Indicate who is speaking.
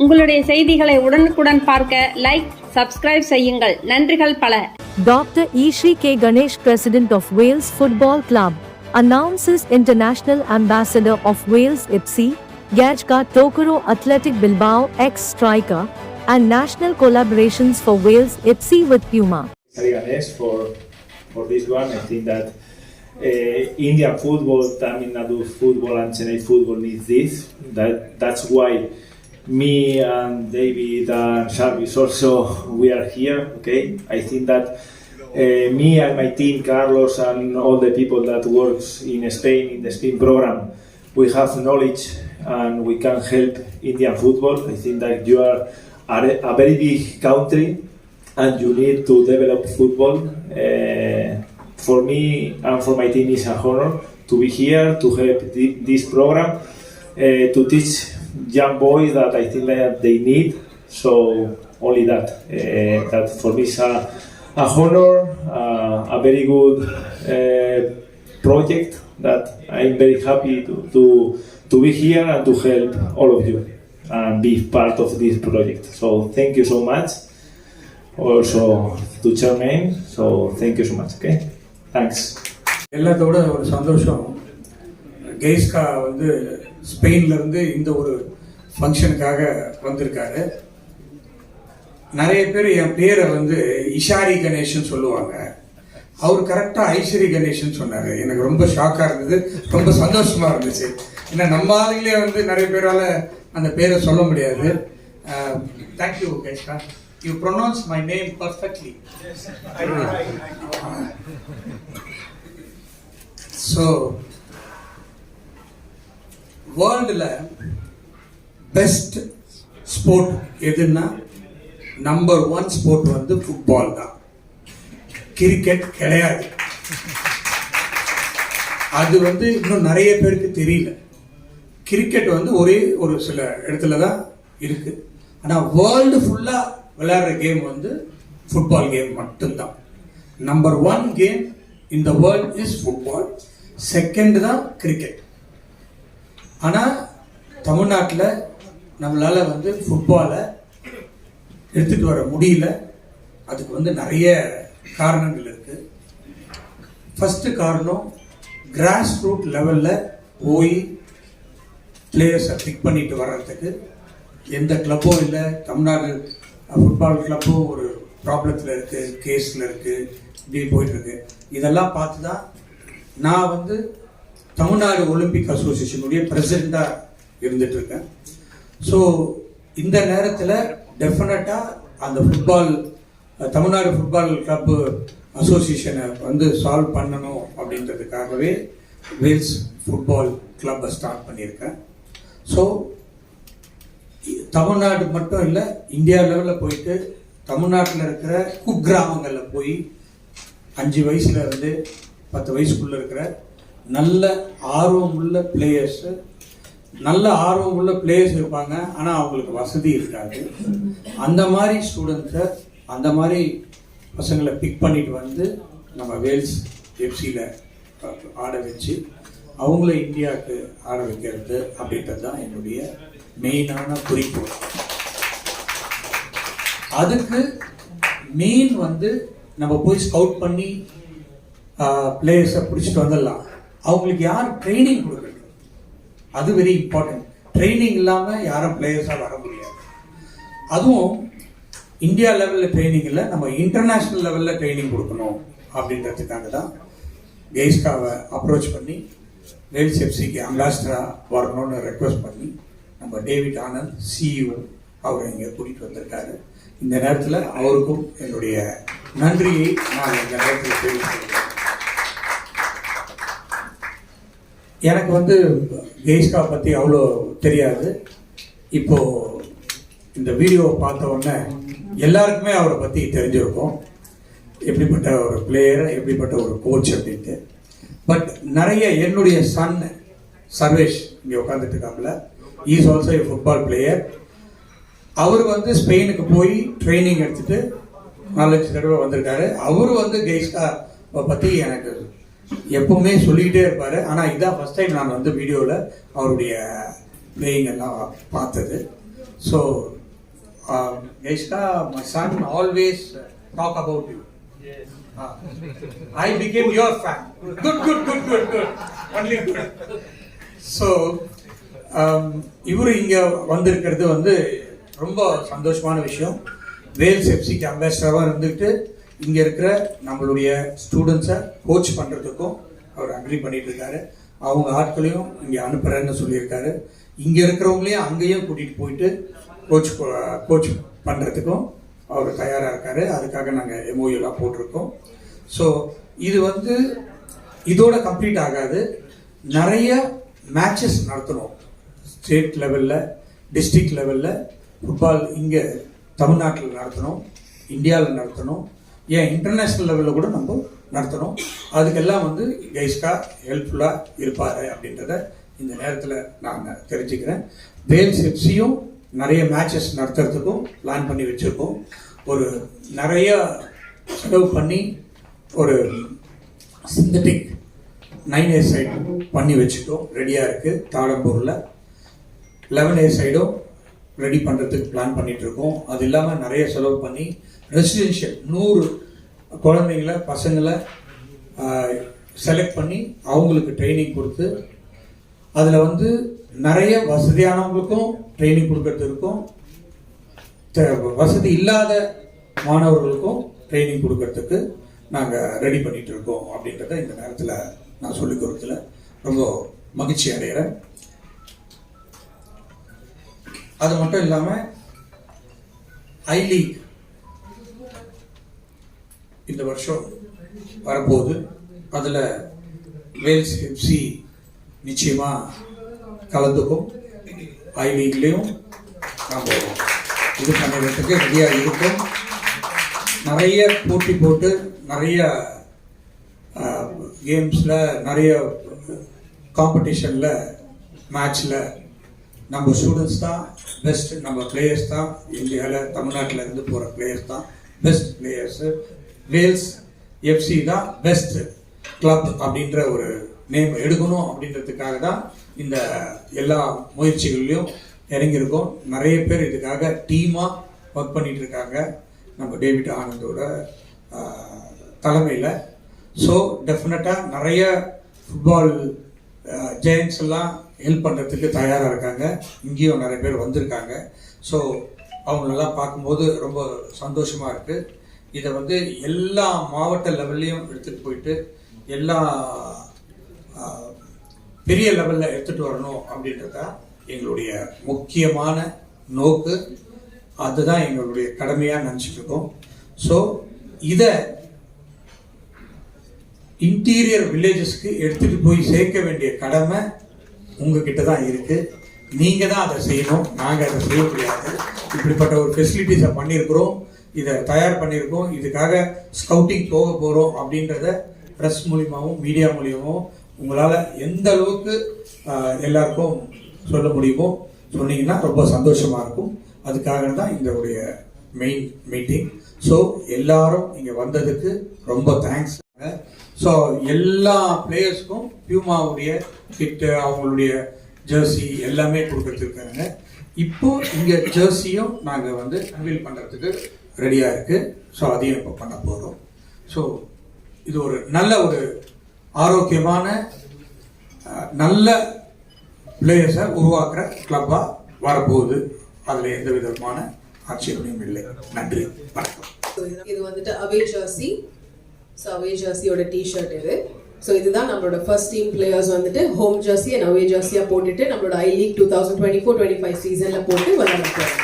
Speaker 1: உங்களுடைய செய்திகளை உடனுக்குடன் பார்க்க லைக், சப்ஸ்கிரைப் செய்யுங்கள். நன்றிகள் பல.
Speaker 2: Dr. Ishri K. Ganesh, President of Wales Football Club, announces International Ambassador of Wales IPC, Gajka Tokoro Athletic Bilbao ex-striker, and national collaborations for Wales IPC with Puma.
Speaker 3: Ganesh for this one. I think that Indian football, Tamil Nadu football and Chennai football needs this. That's why me and David and Jarvis also we are here. Okay, I think that me and my team, Carlos and all the people that works in Spain in the Spain program, we have knowledge and we can help Indian football. I think that you are a very big country and you need to develop football. For me and for my team, it's a honor to be here to help this program to teach young boys that I think that they need. So only that. That for me is a honor, a very good project that I'm very happy to be here and to help all of you and be part of this project. So thank you so much. Also to Chairman. So thank you so much. Okay. Thanks.
Speaker 4: எல்லாத்தோட ஒரு சந்தோஷம், கெய்ஸ்கா வந்து ஸ்பெயின்ல இருந்து இந்த ஒரு ஃபங்க்ஷனுக்காக வந்திருக்காரு. நிறைய பேர் என் பேரை வந்து இஷாரி கணேஷ்னு சொல்லுவாங்க. அவர் கரெக்டா ஐஸ்வரி கணேஷ்னு சொன்னாரு. எனக்கு ரொம்ப ஷாக்கா இருந்தது, ரொம்ப சந்தோஷமா இருந்துச்சு. ஏன்னா நம்ம ஆளுங்களே வந்து நிறைய பேரால அந்த பேரை சொல்ல முடியாது. தேங்க்யூ கெய்ஸ்கா. You pronounce my name perfectly. Yes. So, worldல பெஸ்ட் ஸ்போர்ட் எதுன்னா நம்பர் 1 ஸ்போர்ட் வந்து ஃபுட்பால் தான். கிரிக்கெட் கிடையாது. அது வந்து இன்னும் நிறைய பேருக்கு தெரியல. கிரிக்கெட் வந்து ஒரே ஒரு சில இடத்துல தான் இருக்கு. ஆனால் வேர்ல்டு ஃபுல்லா விளையாடுற கேம் வந்து ஃபுட்பால் கேம் மட்டும்தான். Number 1 game in the world is football. Second தான் கிரிக்கெட். ஆனால் தமிழ்நாட்டில் நம்மளால வந்து ஃபுட்பாலை எடுத்துட்டு வர முடியல. அதுக்கு வந்து நிறைய காரணங்கள் இருக்கு. ஃபர்ஸ்ட் காரணம், கிராஸ் ரூட் லெவலில் போய் பிளேயர்ஸை பிக் பண்ணிட்டு வர்றதுக்கு எந்த கிளப்பும் இல்லை. தமிழ்நாடு ஃபுட்பால் கிளப்பும் ஒரு ப்ராப்ளத்தில் இருக்குது, கேஸில் இருக்குது, இப்படி போயிட்டுருக்கு. இதெல்லாம் பார்த்து தான் நான் வந்து தமிழ்நாடு ஒலிம்பிக் அசோசியேஷனுடைய பிரசிடெண்ட்டாக இருந்துகிட்ருக்கேன். ஸோ இந்த நேரத்தில் டெஃபினட்டாக அந்த ஃபுட்பால் தமிழ்நாடு ஃபுட்பால் கிளப்பு அசோசியேஷனை வந்து சால்வ் பண்ணணும் அப்படின்றதுக்காகவே வேல்ஸ் ஃபுட்பால் கிளப்பை ஸ்டார்ட் பண்ணியிருக்கேன். ஸோ தமிழ்நாடு மட்டும் இல்லை, இந்தியா லெவலில் போயிட்டு தமிழ்நாட்டில் இருக்கிற குக்கிராமங்களில் போய் 5 வயசுல இருந்து 10 வயசுக்குள்ளே இருக்கிற நல்ல ஆர்வமுள்ள பிளேயர்ஸு, நல்ல ஆர்வமுள்ள பிளேயர்ஸ் இருப்பாங்க. ஆனால் அவங்களுக்கு வசதி இருக்காது. அந்த மாதிரி ஸ்டூடெண்ட்ஸை, அந்த மாதிரி பசங்களை பிக் பண்ணிட்டு வந்து நம்ம வேல்ஸ் எஃப்சியில் ஆட வச்சு அவங்கள இந்தியாவுக்கு ஆட வைக்கிறது அப்படின்றது தான் என்னுடைய மெயினான குறிக்கோள். அதுக்கு மெயின் வந்து நம்ம போய் ஸ்கவுட் பண்ணி பிளேயர்ஸை பிடிச்சிட்டு வந்துடலாம். அவங்களுக்கு யார் ட்ரைனிங் கொடுக்கணும், அது வெரி இம்பார்ட்டன்ட். ட்ரைனிங் இல்லாமல் யாரும் பிளேயர்ஸாக வர முடியாது. அதுவும் இந்தியா லெவலில் ட்ரைனிங் இல்லை, நம்ம இன்டர்நேஷ்னல் லெவலில் ட்ரைனிங் கொடுக்கணும் அப்படின்றதுக்காக தான் கெய்ஸ்காவை அப்ரோச் பண்ணி வேல்ஸ் எஃப்சிக்கு அம்பாசிடராக வரணும்னு ரெக்வஸ்ட் பண்ணி நம்ம டேவிட் ஆனந்த் சிஇஓ அவரை இங்கே கூட்டிகிட்டு வந்திருக்காரு. இந்த நேரத்தில் அவருக்கும் என்னுடைய நன்றியை நான் இந்த நேரத்தில் தெரிவித்துள்ளேன். எனக்கு வந்து கெய்ஸ்கா பற்றி அவ்வளோ தெரியாது. இப்போ இந்த வீடியோவை பார்த்த உடனே எல்லாருக்குமே அவரை பற்றி தெரிஞ்சிருக்கும், எப்படிப்பட்ட ஒரு பிளேயர், எப்படிப்பட்ட ஒரு கோச் அப்படின்ட்டு. பட் நிறைய என்னுடைய சன் சர்வேஷ் இங்கே உட்காந்துட்டு இருக்காப்புல, is also a football player. அவர் வந்து ஸ்பெயினுக்கு போய் ட்ரைனிங் எடுத்துட்டு 4-5 தடவை வந்திருக்காரு. அவரு வந்து கெய்ஸ்கா பற்றி எனக்கு எப்பவுமே சொல்லிக்கிட்டே இருப்பார். ஆனால் இதான் ஃபர்ஸ்ட் டைம் நான் வந்து வீடியோவில் அவருடைய பிளேயிங் எல்லாம் பார்த்தது. So, Geishka, my son always talk about you.
Speaker 3: Yes.
Speaker 4: I became your fan. Good. Only good. So, இவரு இங்க வந்திருக்கிறது வந்து ரொம்ப சந்தோஷமான விஷயம். வேல்ஸ் எஃப்சிக்கு அம்பாசிடராக இருந்துட்டு இங்க இருக்கிற நம்மளுடைய ஸ்டூடெண்ட்ஸை கோச் பண்றதுக்கும் அவர் அக்ரி பண்ணிட்டு இருக்காரு. அவங்க ஆட்களையும் இங்க அனுப்புறேன்னு சொல்லியிருக்காரு. இங்க இருக்கிறவங்களையும் அங்கேயும் கூட்டிட்டு போயிட்டு கோச் பண்றதுக்கும் அவர் தயாரா இருக்காரு. அதுக்காக நாங்க எம்ஓயூலாம் போட்டிருக்கோம். ஸோ இது வந்து இதோட கம்ப்ளீட் ஆகாது. நிறைய மேட்சஸ் நடத்தணும். ஸ்டேட் லெவலில், டிஸ்ட்ரிக்ட் லெவலில் ஃபுட்பால் இங்கே தமிழ்நாட்டில் நடத்தணும், இந்தியாவில் நடத்தணும், ஏன் இன்டர்நேஷ்னல் லெவலில் கூட நம்ம நடத்தணும். அதுக்கெல்லாம் வந்து கெய்ஸ்கா ஹெல்ப்ஃபுல்லாக இருப்பார் அப்படின்றத இந்த நேரத்தில் நான் தெரிஞ்சுக்கிறேன். வேல்ஸ் எஃப்சியும் நிறைய மேட்சஸ் நடத்துறதுக்கும் பிளான் பண்ணி வச்சுருக்கோம். ஒரு நிறைய செலவு பண்ணி ஒரு சிந்தட்டிக் 9A சைடு பண்ணி வச்சுட்டோம், ரெடியாக இருக்குது. தாழம்பூரில் 11A சைடும் ரெடி பண்ணுறதுக்கு பிளான் பண்ணிட்டு இருக்கோம். அது இல்லாமல் நிறைய செலவு பண்ணி ரெசிடென்ஷியல் 100 குழந்தைங்கள பசங்களை செலக்ட் பண்ணி அவங்களுக்கு ட்ரைனிங் கொடுத்து அதில் வந்து நிறைய வசதியானவங்களுக்கும் ட்ரைனிங் கொடுக்கறதுக்கும் வசதி இல்லாத மாணவர்களுக்கும் ட்ரைனிங் கொடுக்கறதுக்கு நாங்கள் ரெடி பண்ணிட்டு இருக்கோம் அப்படின்றத இந்த நேரத்தில் நான் சொல்லிக் கொடுத்துல ரொம்ப மகிழ்ச்சி அடைகிறேன். அது மட்டும் இல்லாமல் ஐ லீக் இந்த வருஷம் வரப்போகுது. அதில் வேல்ஸ் எஃப்சி நிச்சயமாக கலந்துக்கும். ஐ லீக்லேயும் நம்ம இது பண்ணுறதுக்கு ரெடியாக இருக்கும். நிறைய போட்டி போட்டு நிறைய கேம்ஸில், நிறைய காம்படிஷனில், மேட்ச்சில் நம்ம ஸ்டூடெண்ட்ஸ் தான் பெஸ்ட், நம்ம பிளேயர்ஸ் தான் இந்தியாவில் தமிழ்நாட்டில் இருந்து போகிற பிளேயர்ஸ் தான் பெஸ்ட் பிளேயர்ஸு. வேல்ஸ் எஃப்சி தான் பெஸ்ட் கிளப் அப்படின்ற ஒரு நேம் எடுக்கணும் அப்படின்றதுக்காக தான் இந்த எல்லா முயற்சிகள்லையும் இறங்கியிருக்கோம். நிறைய பேர் இதுக்காக டீமாக ஒர்க் பண்ணிட்டு இருக்காங்க நம்ம டேவிட் ஆனந்தோட தலைமையில். ஸோ டெஃபினட்டாக நிறைய ஃபுட்பால் ஜெயன்ஸ் எல்லாம் ஹெல்ப் பண்ணுறதுக்கு தயாராக இருக்காங்க. இங்கேயும் நிறைய பேர் வந்திருக்காங்க. ஸோ அவங்களெல்லாம் பார்க்கும்போது ரொம்ப சந்தோஷமாக இருக்குது. இதை வந்து எல்லா மாவட்ட லெவல்லையும் எடுத்துகிட்டு போயிட்டு எல்லா பெரிய லெவலில் எடுத்துகிட்டு வரணும் அப்படின்றத எங்களுடைய முக்கியமான நோக்கு. அதுதான் எங்களுடைய கடமையாக நினச்சிட்டு இருக்கோம். ஸோ இதை இன்டீரியர் வில்லேஜஸ்க்கு எடுத்துகிட்டு போய் சேர்க்க வேண்டிய கடமை உங்ககிட்ட தான் இருக்குது. நீங்கள் தான் அதை செய்யணும், நாங்கள் அதை செய்ய முடியாது. இப்படிப்பட்ட ஒரு ஃபெசிலிட்டிஸை பண்ணியிருக்கிறோம், இதை தயார் பண்ணியிருக்கோம், இதுக்காக ஸ்கவுட்டிங் போக போகிறோம் அப்படின்றத ப்ரெஸ் மூலியமாகவும் மீடியா மூலியமாகவும் உங்களால் எந்த அளவுக்கு எல்லாருக்கும் சொல்ல முடியுமோ சொன்னீங்கன்னா ரொம்ப சந்தோஷமாக இருக்கும். அதுக்காக தான் இதோடைய மெயின் மீட்டிங். ஸோ எல்லாரும் இங்கே வந்ததுக்கு ரொம்ப தேங்க்ஸ். ஸோ எல்லா பிளேயர்ஸ்க்கும் பியூமாவுடைய கிட்டு, அவங்களுடைய ஜெர்சி எல்லாமே கொடுத்துருக்காங்க. இப்போ இங்கே ஜெர்சியும் நாங்கள் வந்து அன்வீல் பண்ணுறதுக்கு ரெடியாக இருக்குது. ஸோ அதையும் இப்போ பண்ண போகிறோம். ஸோ இது ஒரு நல்ல ஒரு ஆரோக்கியமான நல்ல பிளேயர்ஸை உருவாக்குற கிளப்பாக வரப்போகுது. அதில் எந்த விதமான ஆட்சேபனையும் இல்லை. நன்றி, வணக்கம்.
Speaker 5: இது வந்துட்டு அவே ஜெர்சி. ஸோ அவே ஜெர்சியோட டிஷர்ட் இது. ஸோ இதுதான் நம்மளோட ஃபர்ஸ்ட் டீம் பிளேயர்ஸ் வந்துட்டு ஹோம் ஜெர்சி அண்ட் அவே ஜெர்சியாக போட்டுட்டு நம்மளோட ஐ லீக் 2024-25 சீசனில் போட்டு விளையாட போகிறோம்.